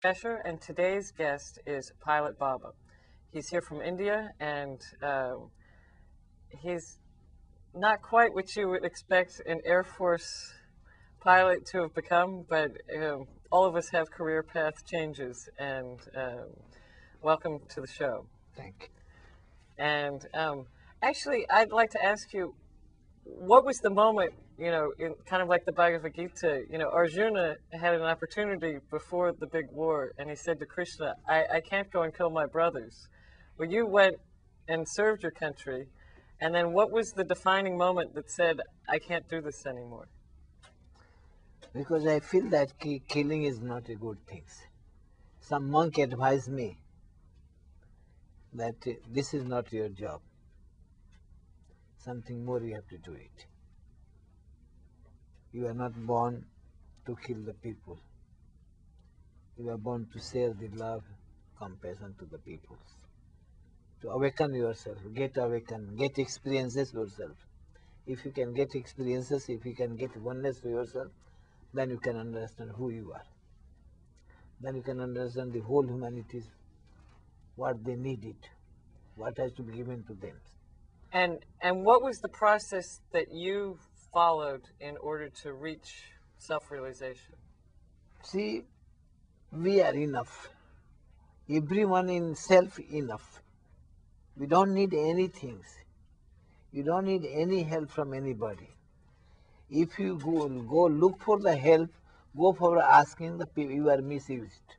Cheshire, and today's guest is Pilot Baba. He's here from India, and he's not quite what you would expect an Air Force pilot to have become, but all of us have career path changes, and welcome to the show. Thank And actually, I'd like to ask you, what was the moment, in kind of like the Bhagavad Gita, Arjuna had an opportunity before the big war, and he said to Krishna, I can't go and kill my brothers. Well, you went and served your country, and then what was the defining moment that said, I can't do this anymore? Because I feel that killing is not a good thing. Some monk advised me that this is not your job. Something more you have to do it. You are not born to kill the people. You are born to share the love, compassion to the people. To awaken yourself, get awakened, get experiences yourself. If you can get experiences, if you can get oneness to yourself, then you can understand who you are. Then you can understand the whole humanity, what they needed, what has to be given to them. And what was the process that you followed in order to reach self-realization? See, we are enough. Everyone in self enough. We don't need anything. You don't need any help from anybody. If you go look for the help, go for asking the people, you are misused.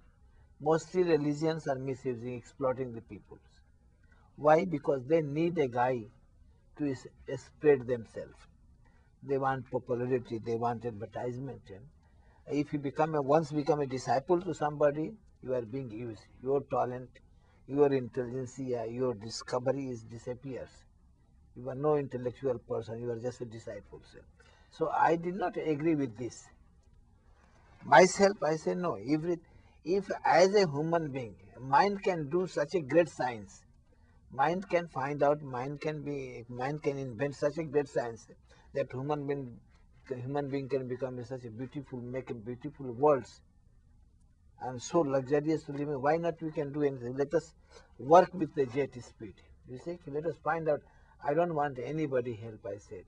Mostly religions are misusing, exploiting the people. Why? Because they need a guy to spread themselves. They want popularity, they want advertisement. If you once become a disciple to somebody, you are being used. Your talent, your intelligence, your discovery disappears. You are no intellectual person, you are just a disciple. So I did not agree with this. Myself, I say no. If as a human being, mind can do such a great science, mind can find out, mind can invent such a great science that human being can become such a beautiful, make a beautiful worlds and so luxurious to live in. Why not we can do anything? Let us work with the jet speed. You see, let us find out. I don't want anybody help, I said.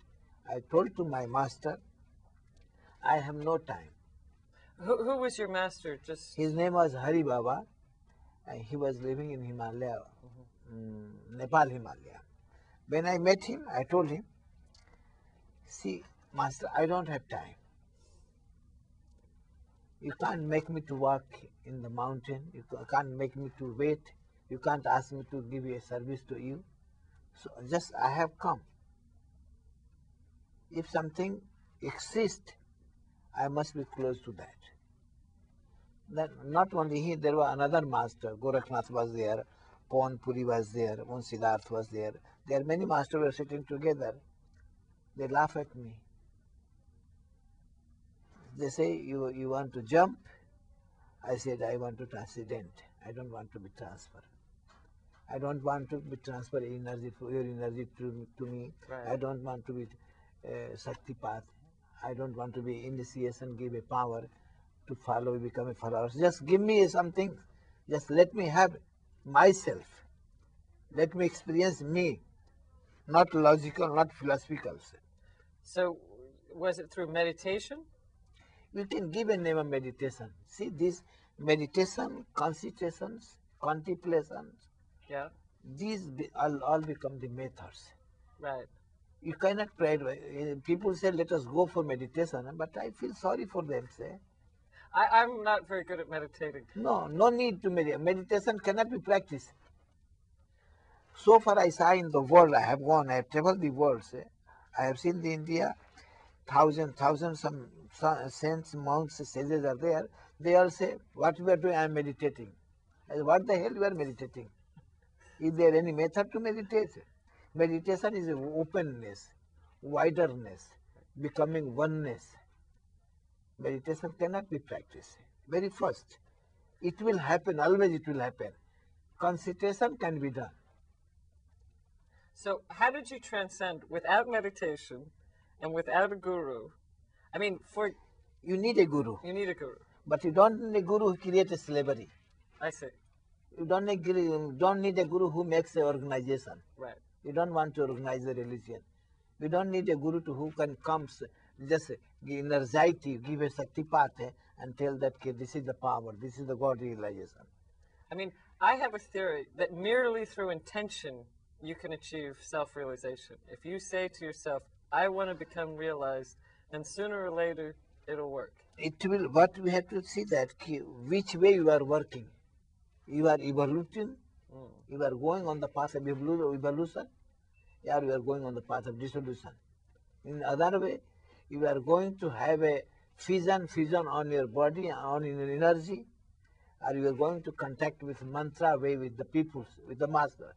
I told to my master, I have no time. Who was your master? His name was Hari Baba, and he was living in Himalaya, Nepal, Himalaya. When I met him, I told him, see, master, I don't have time. You can't make me to walk in the mountain. You can't make me to wait. You can't ask me to give a service to you. So just I have come. If something exists, I must be close to that. Then not only he, there was another master. Gorakhnath was there, Pawan Puri was there, Siddharth was there. There are many masters were sitting together. They laugh at me. They say, you want to jump? I said, I want to transcend. I don't want to be transferred. I don't want to be transfer energy, your energy to me. Right. I don't want to be Shakti path. I don't want to be initiation, give a power to follow, become a follower. Just give me something. Just let me have myself. Let me experience me. Not logical, not philosophical. So was it through meditation? We can give a name of meditation. See, this meditation, concentrations, contemplations, Yeah. these all become the methods. Right. You cannot pray. People say, let us go for meditation, but I feel sorry for them. Say, I'm not very good at meditating. no need to meditate. Meditation cannot be practiced. So far I saw in the world, I have traveled the world. Say, I have seen the India, thousands, some saints, monks, sages are there. They all say, what we are doing, I am meditating. I say, what the hell you are meditating? Is there any method to meditate? Meditation is openness, widerness, becoming oneness. Meditation cannot be practiced. Very first, it will happen, always it will happen. Concentration can be done. So how did you transcend without meditation and without a guru? I mean, you need a guru. You need a guru. But you don't need a guru who creates slavery. I see. You don't need a guru who makes an organization. Right. You don't want to organize a religion. We don't need a guru who can come just energize you, give a Shaktipat and tell that this is the power, this is the God realization. I mean, I have a theory that merely through intention you can achieve self-realization. If you say to yourself, I want to become realized, then sooner or later it'll work. It will. What we have to see that which way you are working. You are evoluting. You are going on the path of evolution, or you are going on the path of dissolution. In other way, you are going to have a fusion on your body, on your energy, or you are going to contact with mantra way with the people, with the master,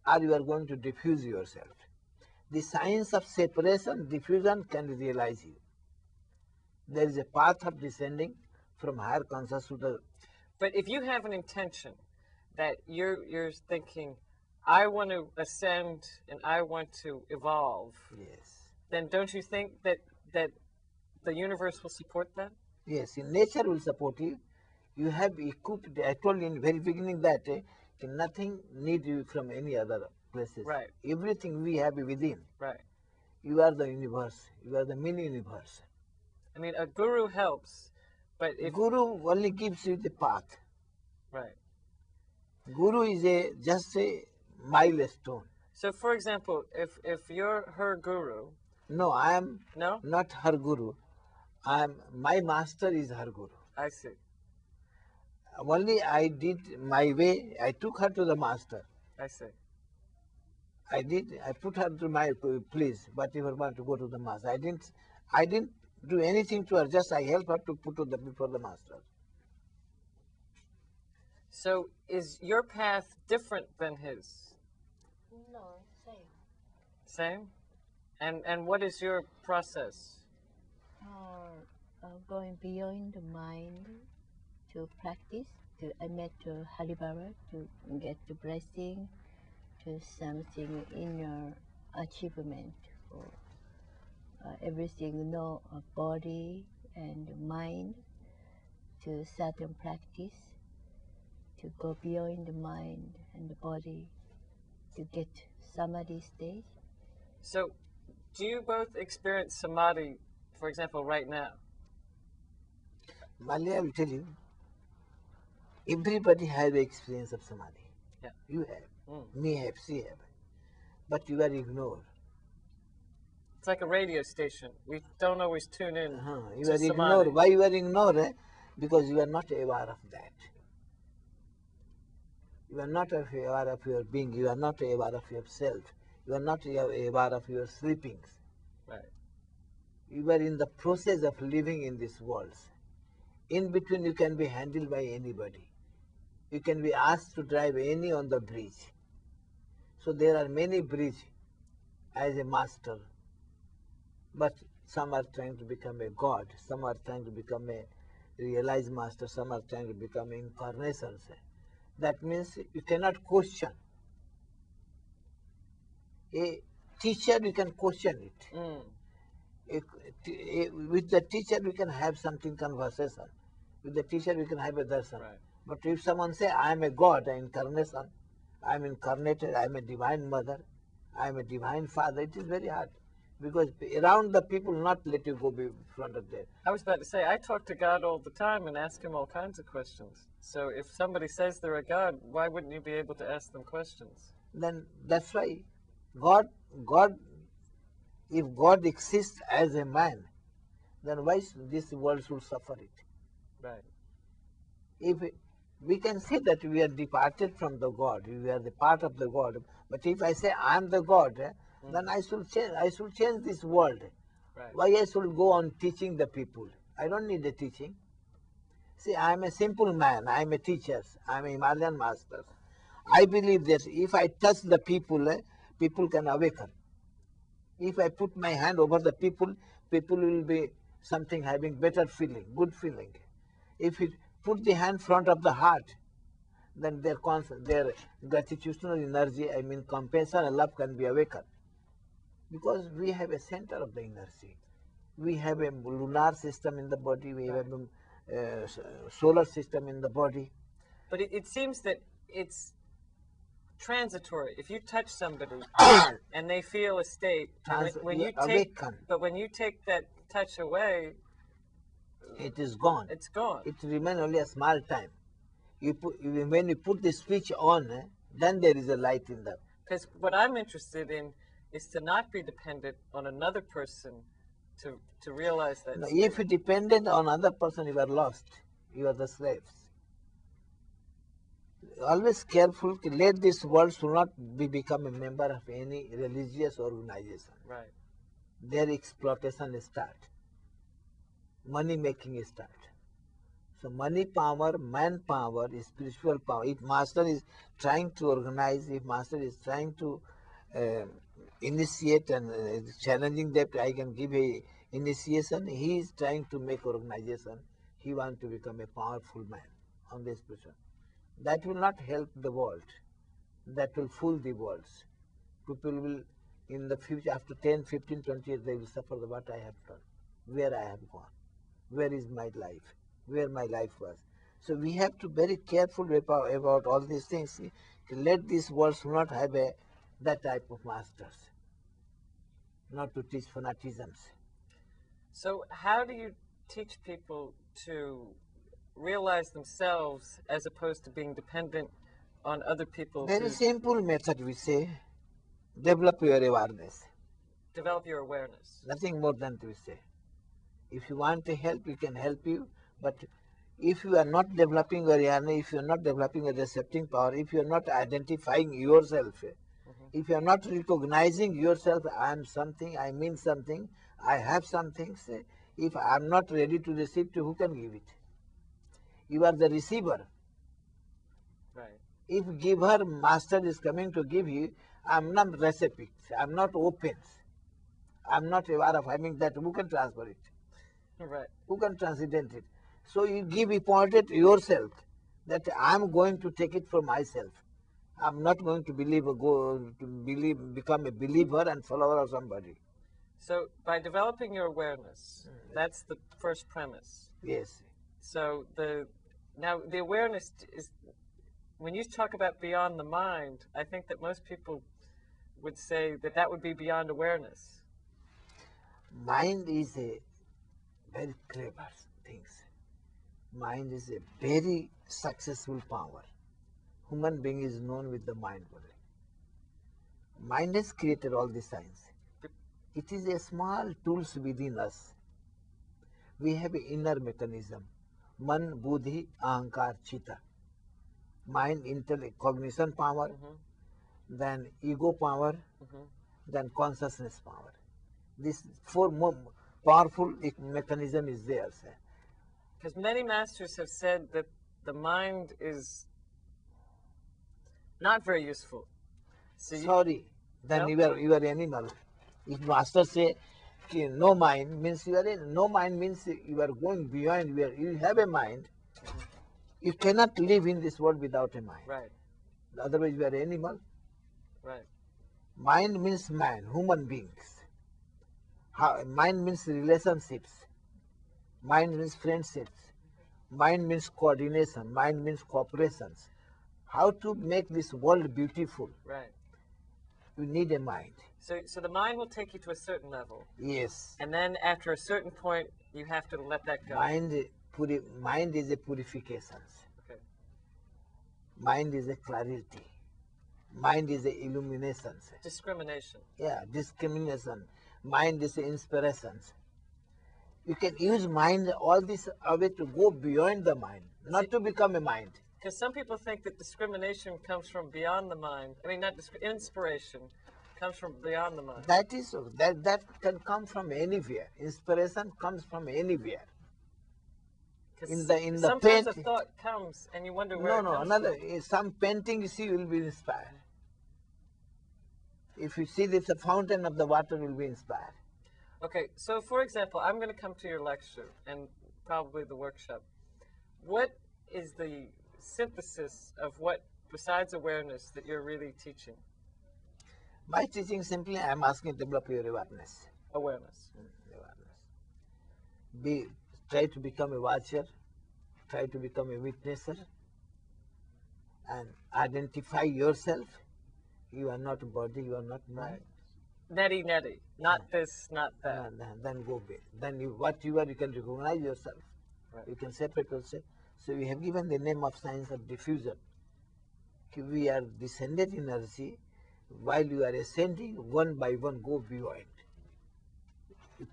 or you are going to diffuse yourself. The science of separation, diffusion can realize you. There is a path of descending from higher consciousness to the. But if you have an intention that you're thinking, I want to ascend and I want to evolve, Yes. then don't you think that the universe will support that? Yes, in nature will support you. You have equipped. I told you in the very beginning that nothing need you from any other places. Right. Everything we have within. Right. You are the universe. You are the mini universe. I mean, a guru helps, but if Guru only gives you the path. right. Guru is just a milestone. So, for example, if you're her guru, No, I am no, not her guru. My master is her guru. I see. Only I did my way. I took her to the master. I see. I put her to my place, but if her want to go to the master. I didn't do anything to her, just I helped her to put to the before the master. So, is your path different than his? No, same. Same? And what is your process? Going beyond the mind to practice. I met Haribara to get the blessing to something inner achievement for everything, body and mind to certain practice to go beyond the mind and the body to get samadhi stage. So, do you both experience samadhi, for example, right now? Malya, I will tell you, everybody has the experience of samadhi. Yeah. You have, me have, she have. But you are ignored. It's like a radio station. We don't always tune in. You to are samadhi. ignored. Why you are ignored? Because you are not aware of that. You are not aware of your being. You are not aware of yourself. You are not aware of your sleepings. Right. You are in the process of living in this world. In between, you can be handled by anybody. You can be asked to drive any on the bridge. So there are many bridges as a master. But some are trying to become a god. Some are trying to become a realized master. Some are trying to become incarnations. That means you cannot question. A teacher, you can question it. With the teacher, we can have something conversation. With the teacher, we can have a darshan. Right. But if someone say, I am a god, an incarnation, I am incarnated, I am a divine mother, I am a divine father, it is very hard. Because around the people not let you go in front of them. I was about to say, I talk to God all the time and ask him all kinds of questions. So if somebody says they're a God, why wouldn't you be able to ask them questions? Then that's why if God exists as a man, then why this world should suffer it? Right. If we can say that we are departed from the God, we are the part of the God, but if I say I am the God, then I should change this world. Right. Why I should go on teaching the people? I don't need the teaching. See, I am a simple man, I am a teacher, I am a Himalayan master. I believe that if I touch the people, people can awaken. If I put my hand over the people, people will be something having better feeling, good feeling. If you put the hand front of the heart, then their gratitudinal energy, compassion and love can be awakened. Because we have a center of the energy. We have a lunar system in the body, we have solar system in the body. But it seems that it's transitory. If you touch somebody and they feel a state, when you take, awaken. but when you take that touch away, It is gone. it's gone. It remains only a small time. When you put the switch on, then there is a light in that. Because what I'm interested in is to not be dependent on another person to realize that. Now, state. if you dependent on other person, you are lost. You are the slaves. Always careful. Let this world should not become a member of any religious organization. Right. Their exploitation start. Money making start. So money power, manpower, spiritual power. If master is trying to organize, if master is trying to initiate and challenging that I can give a initiation, he is trying to make organization. He wants to become a powerful man on this person. That will not help the world. That will fool the world. People will, in the future, after 10, 15, 20 years, they will suffer what I have done, where I have gone, where is my life, where my life was. So we have to be very careful about all these things. Let this world not have that type of masters, not to teach fanaticisms. So how do you teach people to realize themselves as opposed to being dependent on other people? Very simple method, we say. Develop your awareness. Develop your awareness. Nothing more than we say. If you want to help, we can help you. But if you are not developing your awareness, if you are not developing a receptive power, if you are not identifying yourself, if you are not recognizing yourself, I am something, I mean something, I have something, if I am not ready to receive, to who can give it? You are the receiver. Right. If giver, master is coming to give you, I am not receptive, I am not open. I am not aware of having that. Who can transfer it? Right. Who can transcend it? So you give important yourself that I am going to take it for myself. I am not going to become a believer and follower of somebody. So by developing your awareness, that's the first premise. Yes. So now the awareness is, when you talk about beyond the mind, I think that most people would say that that would be beyond awareness. Mind is a very clever thing. Mind is a very successful power. Human being is known with the mind only. Mind has created all the science. It is a small tools within us. We have an inner mechanism. Man, buddhi, ahankar, chitta. Mind, intellect, cognition power, then ego power, then consciousness power. This four more powerful mechanism is there, sir. Because many masters have said that the mind is not very useful. So Sorry, then No? you are animal. If master say no mind, means you are no mind, means you are going beyond. You have a mind. You cannot live in this world without a mind. Right. Otherwise, you are animal. Right. Mind means man, human beings. Mind means relationships. Mind means friendships. Mind means coordination. Mind means cooperations. How to make this world beautiful? Right. You need a mind. So the mind will take you to a certain level, Yes. and then after a certain point, you have to let that go. Mind is a purification. Okay. Mind is a clarity. Mind is a illumination. Discrimination. Yeah, discrimination. Mind is inspiration. You can use mind all this away to go beyond the mind, not to become a mind. Because some people think that discrimination comes from beyond the mind. I mean, not inspiration comes from beyond the mind. That is so. That can come from anywhere. Inspiration comes from anywhere. 'Cause In the sometimes paint. a thought comes and you wonder where No, it comes another from. some painting you see will be inspired. If you see this, the fountain of the water will be inspired. Okay, so for example, I'm going to come to your lecture and probably the workshop. What is the synthesis of what, besides awareness, that you're really teaching? My teaching simply, I am asking to develop your awareness. Awareness. Try to become a watcher, try to become a witnesser and identify yourself. You are not a body, you are not mind. Neti, not this, not that. Then go away. Then what you are, you can recognize yourself. Right. You can separate yourself. So we have given the name of science of diffusion. We are descended energy. While you are ascending, one by one go beyond.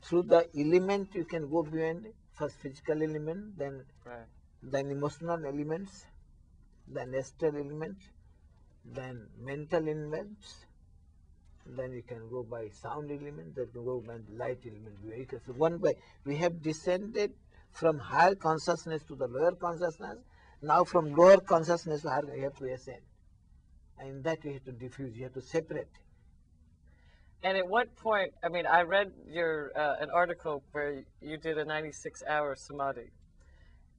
Through the element you can go beyond. First physical element, then emotional elements, then astral element, then mental elements, then you can go by sound element, then you go by light element. So one by we have descended from higher consciousness to the lower consciousness. Now from lower consciousness to higher, you have to ascend. And in that you have to diffuse, you have to separate. And at what point, I mean, I read your an article where you did a 96-hour samadhi.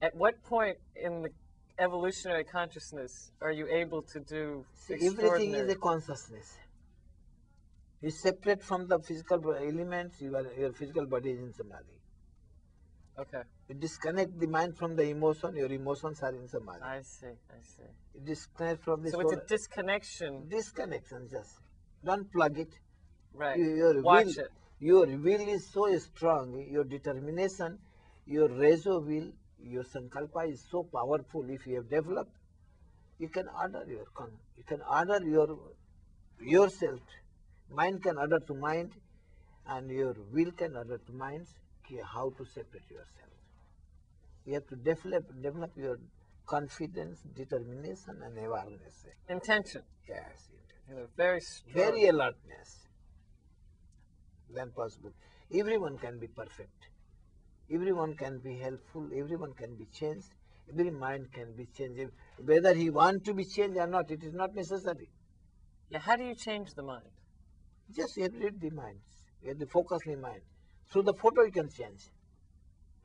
At what point in the evolutionary consciousness are you able to do Everything is a consciousness. You separate from the physical elements, your physical body is in samadhi. Okay. You disconnect the mind from the emotion, your emotions are in samadhi. I see. You disconnect from the So soul. it's a disconnection. Disconnection, just. Don't plug it. Right. Watch it. Your will is so strong, your determination, your reso will, your sankalpa is so powerful. If you have developed, you can order yourself. Mind can order to mind, and your will can order to minds how to separate yourself. You have to develop your confidence, determination, and awareness. Intention. Yes. Very strong. Very alertness. Then possible. Everyone can be perfect. Everyone can be helpful. Everyone can be changed. Every mind can be changed. Whether he wants to be changed or not, it is not necessary. Yeah. How do you change the mind? Just you have to read the minds. You have to focus the mind. Through the photo you can change.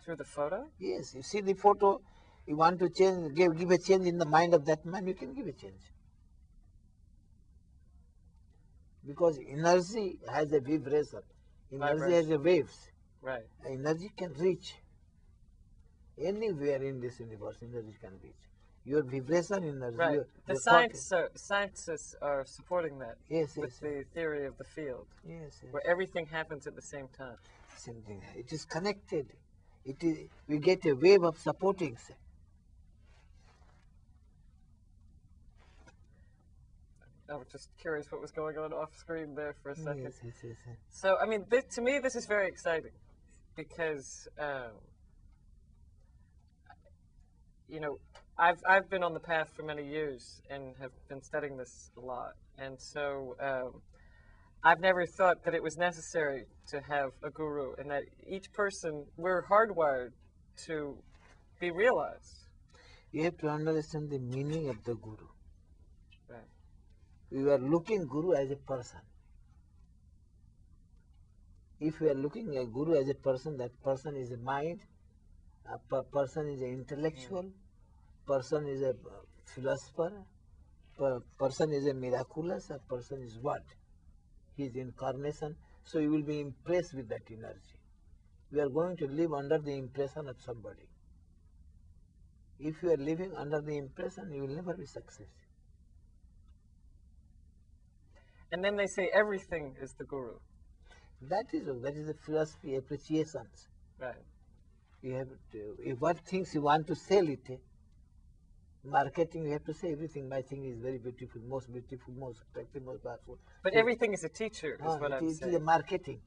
Through the photo? Yes. You see the photo, you want to change, give a change in the mind of that man, you can give a change. Because energy has a vibration. Energy has a waves. Right. Energy can reach anywhere in this universe. Energy can reach. Your vibration energy. Right. The scientists are supporting that. Yes, with the theory of the field. Yes. Where everything happens at the same time. Same thing. It is connected. We get a wave of supporting. I was just curious what was going on off screen there for a second. Yes. So, I mean, to me, this is very exciting because, I've been on the path for many years and have been studying this a lot. And so I've never thought that it was necessary to have a guru and that each person, we're hardwired to be realized. You have to understand the meaning of the guru. Right. We are looking guru as a person. If we are looking at guru as a person, that person is a mind, a person is an intellectual, person is a philosopher, person is a miraculous, a person is what? His incarnation. So you will be impressed with that energy. We are going to live under the impression of somebody. If you are living under the impression, you will never be successful. And then they say everything is the guru. That is the philosophy, appreciations. Right. You have to, what things you want to sell it, marketing, you have to say everything. My thing is very beautiful, most attractive, most powerful. But so, everything is a teacher, is what I'm saying. It is a marketing.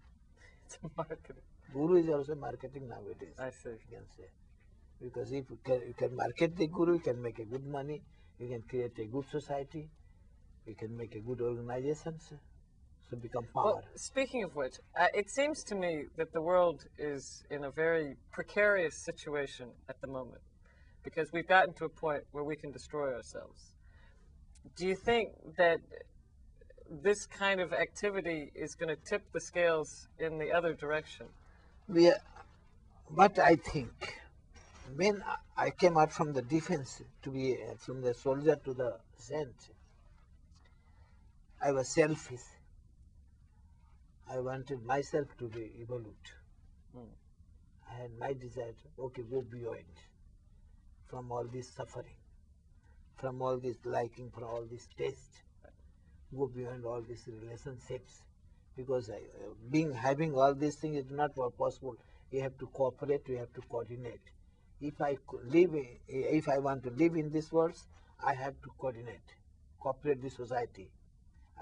It's a marketing. Guru is also marketing nowadays. I see. You can say. Because if you can market the guru, you can make a good money, you can create a good society, you can make a good organization, so become power. Well, speaking of which, it seems to me that the world is in a very precarious situation at the moment because we've gotten to a point where we can destroy ourselves. Do you think that this kind of activity is going to tip the scales in the other direction? But I think, when I came out from the defense to be from the soldier to the saint, I was selfish. I wanted myself to be evolved. I had my desire to, go beyond. from all this suffering, from all this liking, from all this taste. Go beyond all these relationships, because having all these things is not possible. You have to cooperate, you have to coordinate. If if I want to live in this world, I have to coordinate, cooperate with society.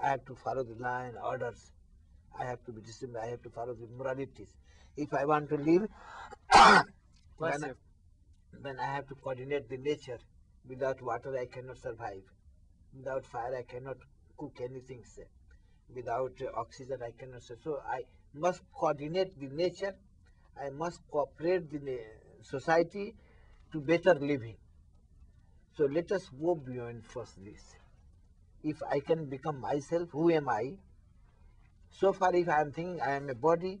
I have to follow the law and orders. I have to be disciplined. I have to follow the moralities. If I want to live, Bless then, you. then I have to coordinate the nature. Without water, I cannot survive. Without fire, I cannot cook anything. Say. Without oxygen, I cannot survive. So I must coordinate the nature. I must cooperate the society to better living. So let us go beyond first this. If I can become myself, who am I? So far, if I am thinking I am a body,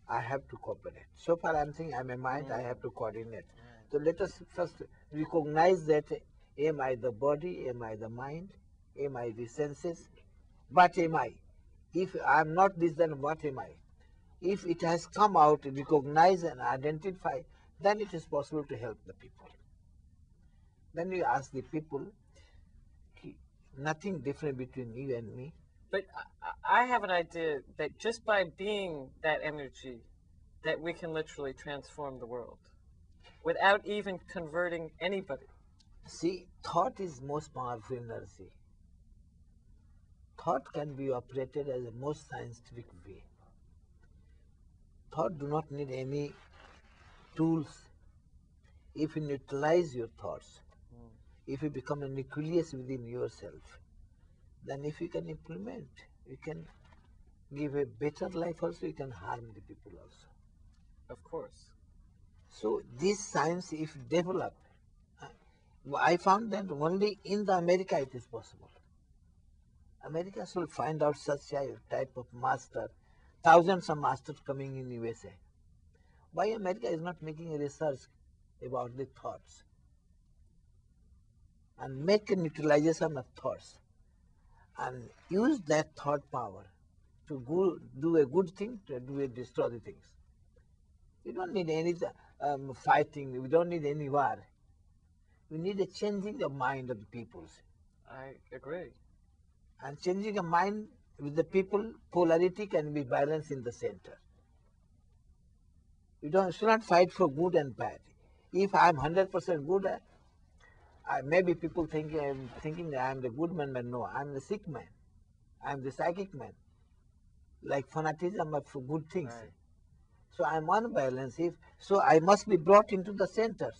I have to cooperate. So far, I am thinking I am a mind, I have to coordinate. So let us first recognize that, am I the body, am I the mind, am I the senses? What am I? If I am not this, then what am I? If it has come out, recognize and identify, then it is possible to help the people. Then you ask the people, nothing different between you and me. But I have an idea that just by being that energy, that we can literally transform the world without even converting anybody. See, thought is most powerful energy. Thought can be operated as a most scientific way. Thought do not need any tools. If you neutralize your thoughts, if you become a nucleus within yourself, then if you can implement, you can give a better life also, you can harm the people also. Of course. So this science, if developed, I found that only in the America it is possible. America should find out such a type of master, thousands of masters coming in USA. Why America is not making a research about the thoughts and make a neutralization of thoughts and use that thought power to do a good thing, to destroy the things. We don't need any fighting, we don't need any war. We need a changing the mind of the peoples. I agree. And changing a mind with the people, polarity can be balanced in the center. You should not fight for good and bad. If I am 100% good, maybe people thinking that I am the good man, but no, I am the sick man. I am the psychic man. Like fanaticism of good things. Right. So I am unbalanced. So I must be brought into the centers.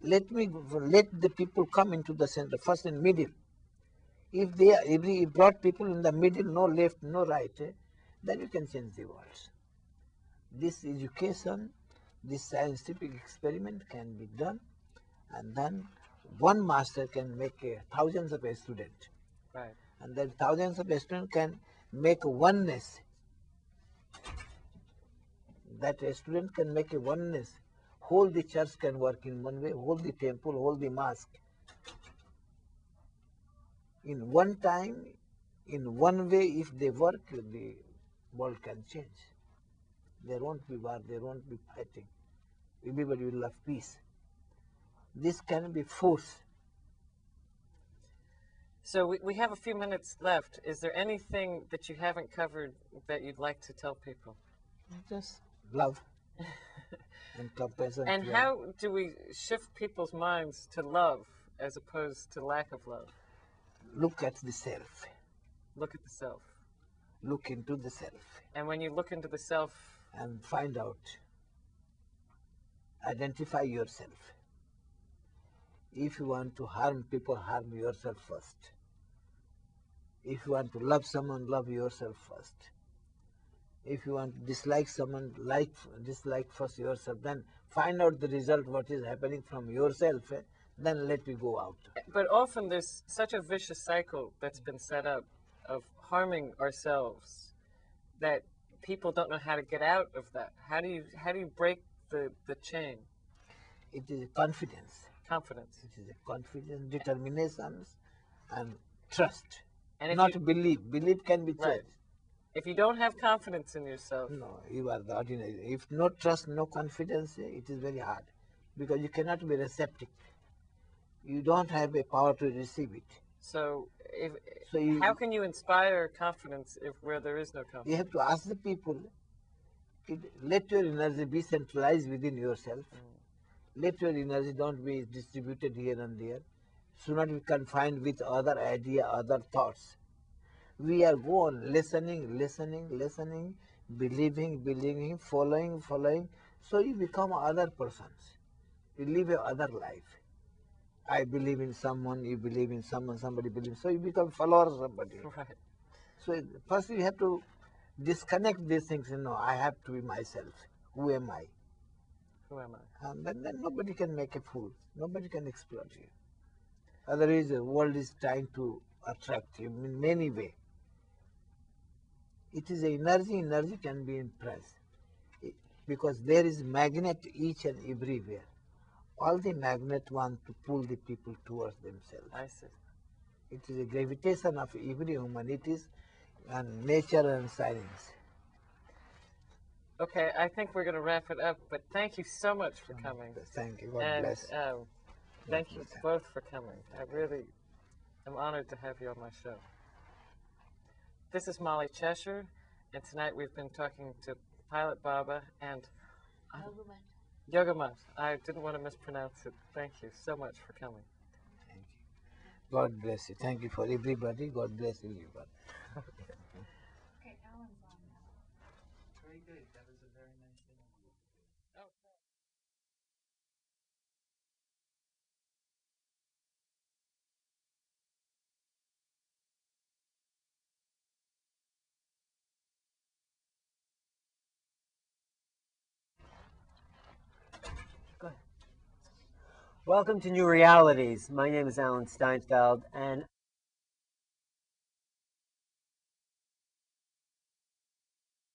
Let the people come into the center, first in middle. If you brought people in the middle, no left, no right, then you can change the world. This education, this scientific experiment can be done, and then one master can make thousands of students. Right. And then thousands of students can make oneness. That a student can make a oneness. Whole the church can work in one way, whole the temple, whole the mosque. In one time, in one way, if they work, the world can change. There won't be war, there won't be fighting. Everybody will have peace. This can be force. So we have a few minutes left. Is there anything that you haven't covered that you'd like to tell people? Just love and compassion. And how do we shift people's minds to love as opposed to lack of love? Look at the self. Look at the self. Look into the self. And when you look into the self, and find out, identify yourself. If you want to harm people, harm yourself first. If you want to love someone, love yourself first. If you want to dislike someone, dislike first yourself. Then find out the result, what is happening from yourself. Then let me go out. But often there's such a vicious cycle that's been set up of harming ourselves that people don't know how to get out of that. How do you break the chain? It is confidence. Confidence. It is a confidence, determination, and trust. And not belief. Belief can be changed. Right. If you don't have confidence in yourself, no, you are the ordinary. If no trust, no confidence, it is very hard. because you cannot be receptive. You don't have a power to receive it. So, So how can you inspire confidence if where there is no you confidence? have to ask the people, let your energy be centralized within yourself. Let your energy don't be distributed here and there. Should not be confined with other idea, other thoughts. We are go on listening, believing, following. So you become other persons. You live a other life. I believe in someone, you believe in someone, somebody believes. So you become follower of somebody. Right. So first you have to disconnect these things. I have to be myself. Who am I? Who am I? And then nobody can make a fool. Nobody can exploit you. Otherwise, the world is trying to attract you in many ways. It is energy. Energy can be impressed because there is magnet each and everywhere. All the magnet want to pull the people towards themselves. I see. It is a gravitation of every human. It is and nature and science. Okay, I think we're going to wrap it up, but thank you so much for coming. Thank you. God And bless. thank you both for coming. I really am honored to have you on my show. This is Molly Cheshire, and tonight we've been talking to Pilot Baba and Yogamat. I didn't want to mispronounce it. Thank you so much for coming. Thank you. God bless you. Thank you for everybody. God bless everybody. Okay, Alan's on now. Very good. That was a very nice interview. Welcome to New Realities. My name is Alan Steinfeld, and